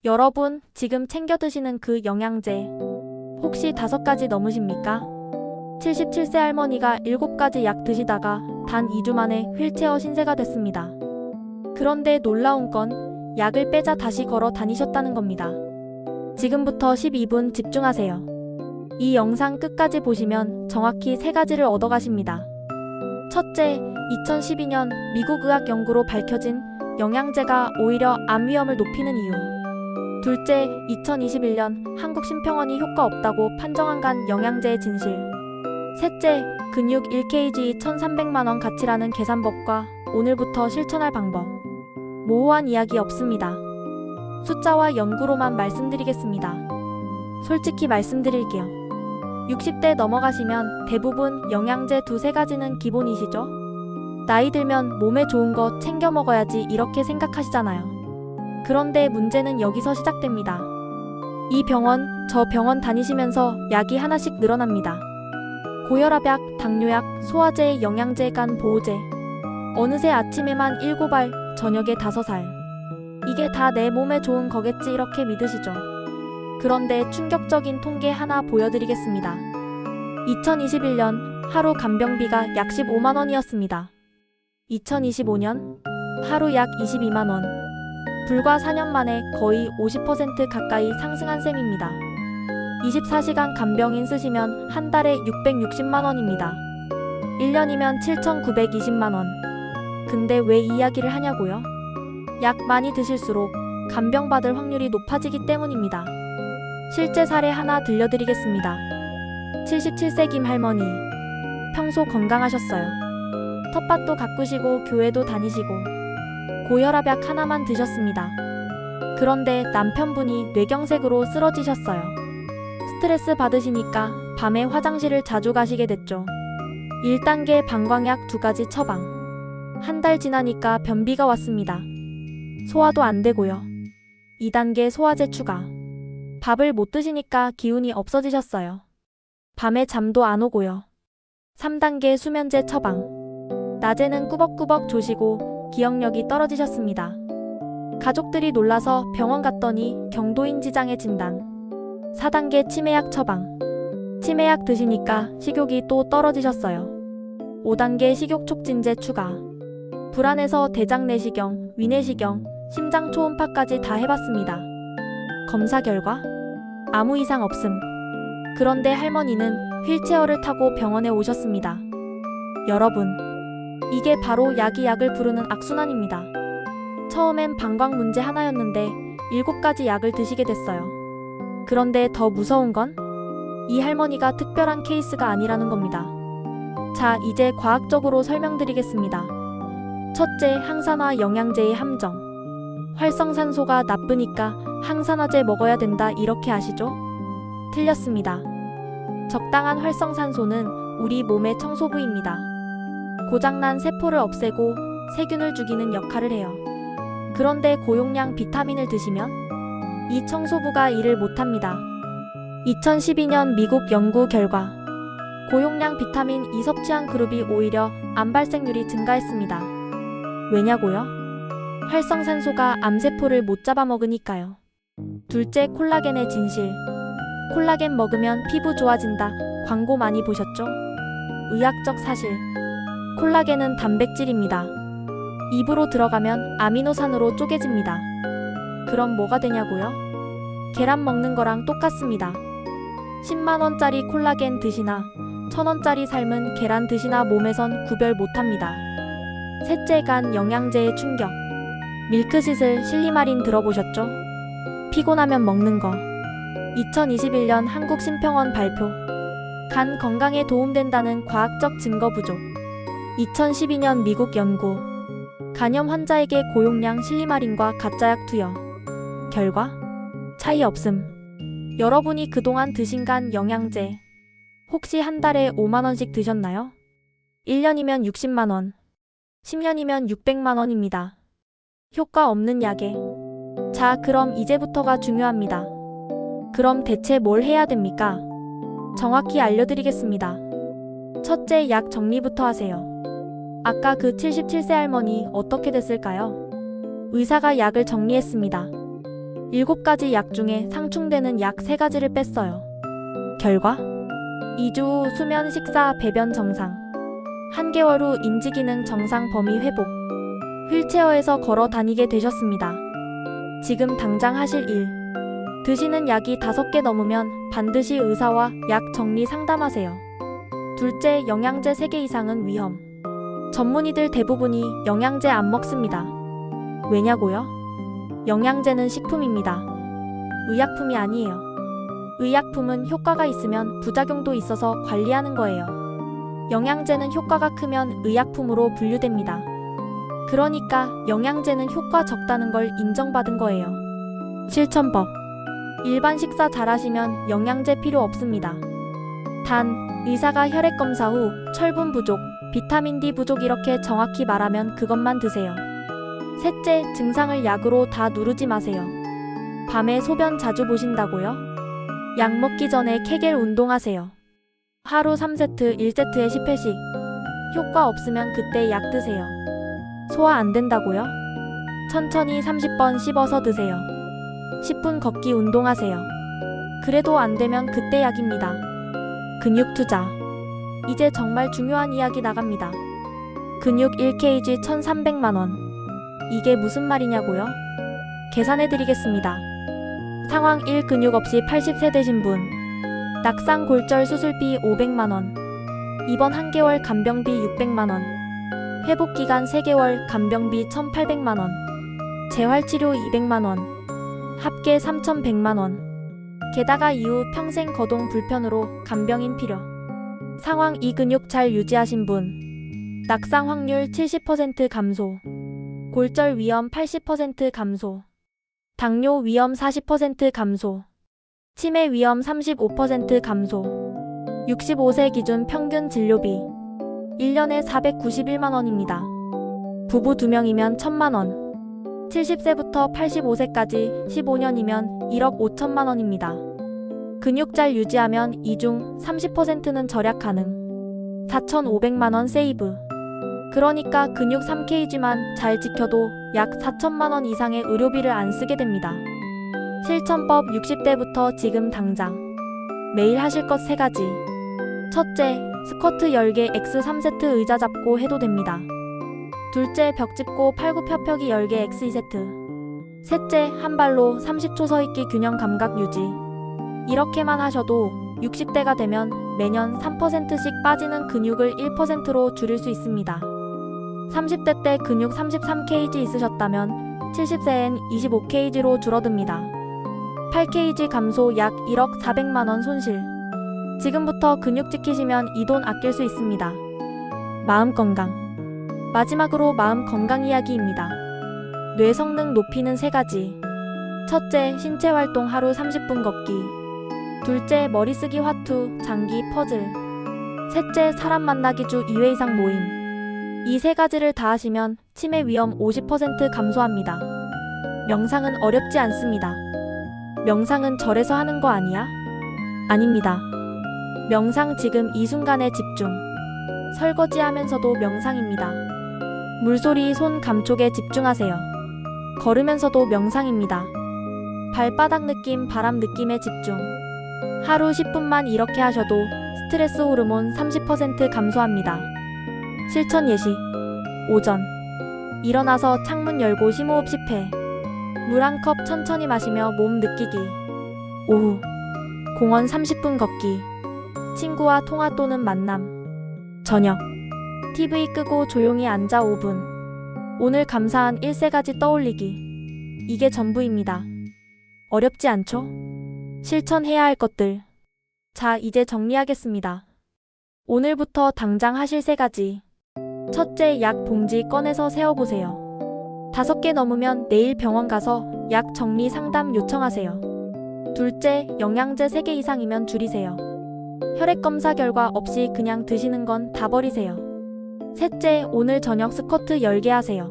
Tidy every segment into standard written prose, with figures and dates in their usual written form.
여러분, 지금 챙겨 드시는 그 영양제 혹시 5가지 넘으십니까? 77세 할머니가 7가지 약 드시다가 단 2주 만에 휠체어 신세가 됐습니다. 그런데 놀라운 건 약을 빼자 다시 걸어 다니셨다는 겁니다. 지금부터 12분 집중하세요. 이 영상 끝까지 보시면 정확히 3가지를 얻어가십니다. 첫째, 2012년 미국 의학 연구로 밝혀진 영양제가 오히려 암 위험을 높이는 이유. 둘째, 2021년 한국심평원이 효과 없다고 판정한 간 영양제의 진실. 셋째, 근육 1kg 1,300만원 가치라는 계산법과 오늘부터 실천할 방법. 모호한 이야기 없습니다. 숫자와 연구로만 말씀드리겠습니다. 솔직히 말씀드릴게요. 60대 넘어가시면 대부분 영양제 2-3가지는 기본이시죠? 나이 들면 몸에 좋은 거 챙겨 먹어야지 이렇게 생각하시잖아요. 그런데 문제는 여기서 시작됩니다. 이 병원, 저 병원 다니시면서 약이 하나씩 늘어납니다. 고혈압약, 당뇨약, 소화제, 영양제, 간 보호제. 어느새 아침에만 7알, 저녁에 5알. 이게 다 내 몸에 좋은 거겠지 이렇게 믿으시죠? 그런데 충격적인 통계 하나 보여드리겠습니다. 2021년 하루 간병비가 약 15만원이었습니다. 2025년 하루 약 22만원. 불과 4년 만에 거의 50% 가까이 상승한 셈입니다. 24시간 간병인 쓰시면 한 달에 660만원입니다. 1년이면 7,920만원. 근데 왜 이 이야기를 하냐고요? 약 많이 드실수록 간병받을 확률이 높아지기 때문입니다. 실제 사례 하나 들려드리겠습니다. 77세 김 할머니. 평소 건강하셨어요. 텃밭도 가꾸시고 교회도 다니시고 고혈압약 하나만 드셨습니다. 그런데 남편분이 뇌경색으로 쓰러지셨어요. 스트레스 받으시니까 밤에 화장실을 자주 가시게 됐죠. 1단계 방광약 2가지 처방. 한 달 지나니까 변비가 왔습니다. 소화도 안 되고요. 2단계 소화제 추가. 밥을 못 드시니까 기운이 없어지셨어요. 밤에 잠도 안 오고요. 3단계 수면제 처방. 낮에는 꾸벅꾸벅 조시고 기억력이 떨어지셨습니다. 가족들이 놀라서 병원 갔더니 경도인 지장의 진단. 4단계 치매약 처방. 치매약 드시니까 식욕이 또 떨어지셨어요. 5단계 식욕 촉진제 추가. 불안해서 대장 내시경, 위내시경, 심장 초음파까지 다 해봤습니다. 검사 결과 아무 이상 없음. 그런데 할머니는 휠체어를 타고 병원에 오셨습니다. 여러분, 이게 바로 약이 약을 부르는 악순환입니다. 처음엔 방광 문제 하나였는데 7가지 약을 드시게 됐어요. 그런데 더 무서운 건 이 할머니가 특별한 케이스가 아니라는 겁니다. 자, 이제 과학적으로 설명드리겠습니다. 첫째, 항산화 영양제의 함정. 활성산소가 나쁘니까 항산화제 먹어야 된다 이렇게 아시죠? 틀렸습니다. 적당한 활성산소는 우리 몸의 청소부입니다. 고장난 세포를 없애고 세균을 죽이는 역할을 해요. 그런데 고용량 비타민을 드시면 이 청소부가 일을 못합니다. 2012년 미국 연구 결과 고용량 비타민 E 섭취한 그룹이 오히려 암 발생률이 증가했습니다. 왜냐고요? 활성산소가 암세포를 못 잡아먹으니까요. 둘째, 콜라겐의 진실. 콜라겐 먹으면 피부 좋아진다. 광고 많이 보셨죠? 의학적 사실. 콜라겐은 단백질입니다. 입으로 들어가면 아미노산으로 쪼개집니다. 그럼 뭐가 되냐고요? 계란 먹는 거랑 똑같습니다. 10만원짜리 콜라겐 드시나 1,000원짜리 삶은 계란 드시나 몸에선 구별 못합니다. 셋째, 간 영양제의 충격. 밀크시슬 실리마린 들어보셨죠? 피곤하면 먹는 거. 2021년 한국심평원 발표. 간 건강에 도움된다는 과학적 증거 부족. 2012년 미국 연구. 간염 환자에게 고용량 실리마린과 가짜약 투여. 결과? 차이 없음. 여러분이 그동안 드신 간 영양제 혹시 한 달에 5만원씩 드셨나요? 1년이면 60만원, 10년이면 600만원입니다. 효과 없는 약에. 자, 그럼 이제부터가 중요합니다. 그럼 대체 뭘 해야 됩니까? 정확히 알려드리겠습니다. 첫째, 약 정리부터 하세요. 아까 그 77세 할머니 어떻게 됐을까요? 의사가 약을 정리했습니다. 7가지 약 중에 상충되는 약 3가지를 뺐어요. 결과 2주 후 수면, 식사, 배변 정상. 1개월 후 인지기능 정상, 범위 회복. 휠체어에서 걸어 다니게 되셨습니다. 지금 당장 하실 일. 드시는 약이 5개 넘으면 반드시 의사와 약 정리 상담하세요. 둘째, 영양제 3개 이상은 위험. 전문의들 대부분이 영양제 안 먹습니다. 왜냐고요? 영양제는 식품입니다. 의약품이 아니에요. 의약품은 효과가 있으면 부작용도 있어서 관리하는 거예요. 영양제는 효과가 크면 의약품으로 분류됩니다. 그러니까 영양제는 효과 적다는 걸 인정받은 거예요. 실천법. 일반 식사 잘하시면 영양제 필요 없습니다. 단, 의사가 혈액검사 후 철분 부족, 비타민 D 부족 이렇게 정확히 말하면 그것만 드세요. 셋째, 증상을 약으로 다 누르지 마세요. 밤에 소변 자주 보신다고요? 약 먹기 전에 케겔 운동하세요. 하루 3세트, 1세트에 10회씩. 효과 없으면 그때 약 드세요. 소화 안 된다고요? 천천히 30번 씹어서 드세요. 10분 걷기 운동하세요. 그래도 안 되면 그때 약입니다. 근육 투자. 이제 정말 중요한 이야기 나갑니다. 근육 1kg 1,300만원. 이게 무슨 말이냐고요? 계산해드리겠습니다. 상황 1. 근육 없이 80세 되신 분. 낙상 골절 수술비 500만원. 입원 1개월 간병비 600만원. 회복기간 3개월 간병비 1,800만원. 재활치료 200만원. 합계 3,100만원. 게다가 이후 평생 거동 불편으로 간병인 필요. 상황 2. 근육 잘 유지하신 분. 낙상 확률 70% 감소. 골절 위험 80% 감소. 당뇨 위험 40% 감소. 치매 위험 35% 감소. 65세 기준 평균 진료비 1년에 491만원입니다. 부부 2명이면 1,000만원. 70세부터 85세까지 15년이면 1억 5천만원입니다. 근육 잘 유지하면 이 중 30%는 절약 가능. 4,500만원 세이브. 그러니까 근육 3kg만 잘 지켜도 약 4천만원 이상의 의료비를 안 쓰게 됩니다. 실천법. 60대부터 지금 당장 매일 하실 것 3가지. 첫째, 스쿼트 10개 X 3세트 의자 잡고 해도 됩니다. 둘째, 벽 짚고 팔굽혀펴기 10개 X 2세트. 셋째, 한 발로 30초 서있기 균형 감각 유지. 이렇게만 하셔도 60대가 되면 매년 3%씩 빠지는 근육을 1%로 줄일 수 있습니다. 30대 때 근육 33kg 있으셨다면 70세엔 25kg로 줄어듭니다. 8kg 감소, 약 1억 400만원 손실. 지금부터 근육 지키시면 이 돈 아낄 수 있습니다. 마음 건강. 마지막으로 마음 건강 이야기입니다. 뇌 성능 높이는 3가지. 첫째, 신체 활동 하루 30분 걷기. 둘째, 머리쓰기 화투, 장기, 퍼즐. 셋째, 사람 만나기 주 2회 이상 모임. 이 3가지를 다 하시면 치매 위험 50% 감소합니다. 명상은 어렵지 않습니다. 명상은 절에서 하는 거 아니야? 아닙니다. 명상 지금 이 순간에 집중. 설거지하면서도 명상입니다. 물소리, 손 감촉에 집중하세요. 걸으면서도 명상입니다. 발바닥 느낌, 바람 느낌에 집중. 하루 10분만 이렇게 하셔도 스트레스 호르몬 30% 감소합니다. 실천 예시. 오전. 일어나서 창문 열고 심호흡 10회. 물 한 컵 천천히 마시며 몸 느끼기. 오후. 공원 30분 걷기. 친구와 통화 또는 만남. 저녁. TV 끄고 조용히 앉아 5분. 오늘 감사한 1세가지 떠올리기. 이게 전부입니다. 어렵지 않죠? 실천해야 할 것들. 자, 이제 정리하겠습니다. 오늘부터 당장 하실 3가지. 첫째, 약 봉지 꺼내서 세어보세요. 5개 넘으면 내일 병원 가서 약 정리 상담 요청하세요. 둘째, 영양제 3개 이상이면 줄이세요. 혈액검사 결과 없이 그냥 드시는 건 다 버리세요. 셋째, 오늘 저녁 스쿼트 10개 하세요.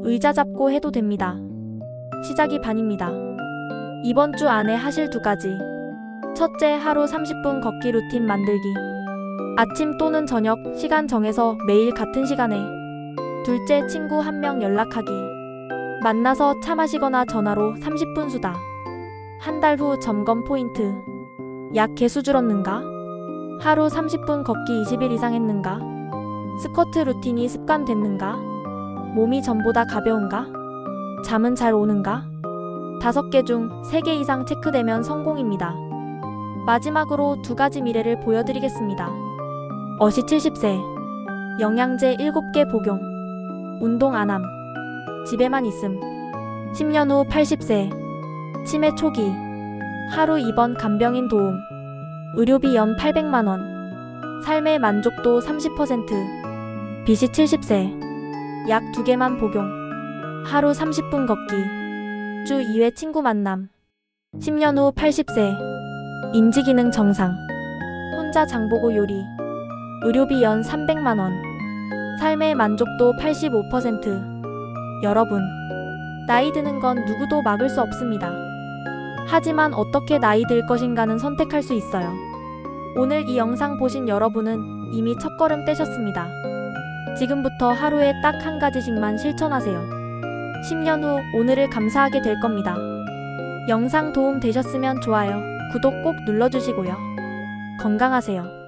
의자 잡고 해도 됩니다. 시작이 반입니다. 이번 주 안에 하실 2가지. 첫째, 하루 30분 걷기 루틴 만들기. 아침 또는 저녁 시간 정해서 매일 같은 시간에. 둘째, 친구 1명 연락하기. 만나서 차 마시거나 전화로 30분 수다. 한 달 후 점검 포인트. 약 개수 줄었는가? 하루 30분 걷기 20일 이상 했는가? 스쿼트 루틴이 습관됐는가? 몸이 전보다 가벼운가? 잠은 잘 오는가? 5개 중 3개 이상 체크되면 성공입니다. 마지막으로 2가지 미래를 보여드리겠습니다. 어시 70세. 영양제 7개 복용. 운동 안함. 집에만 있음. 10년 후 80세. 치매 초기. 하루 입원 간병인 도움. 의료비 연 800만원. 삶의 만족도 30%. 빚이 70세. 약 2개만 복용. 하루 30분 걷기. 주 2회 친구 만남. 10년 후 80세. 인지기능 정상. 혼자 장보고 요리. 의료비 연 300만원. 삶의 만족도 85%. 여러분, 나이 드는 건 누구도 막을 수 없습니다. 하지만 어떻게 나이 들 것인가는 선택할 수 있어요. 오늘 이 영상 보신 여러분은 이미 첫걸음 떼셨습니다. 지금부터 하루에 딱 1가지씩만 실천하세요. 10년 후 오늘을 감사하게 될 겁니다. 영상 도움 되셨으면 좋아요, 구독 꼭 눌러주시고요. 건강하세요.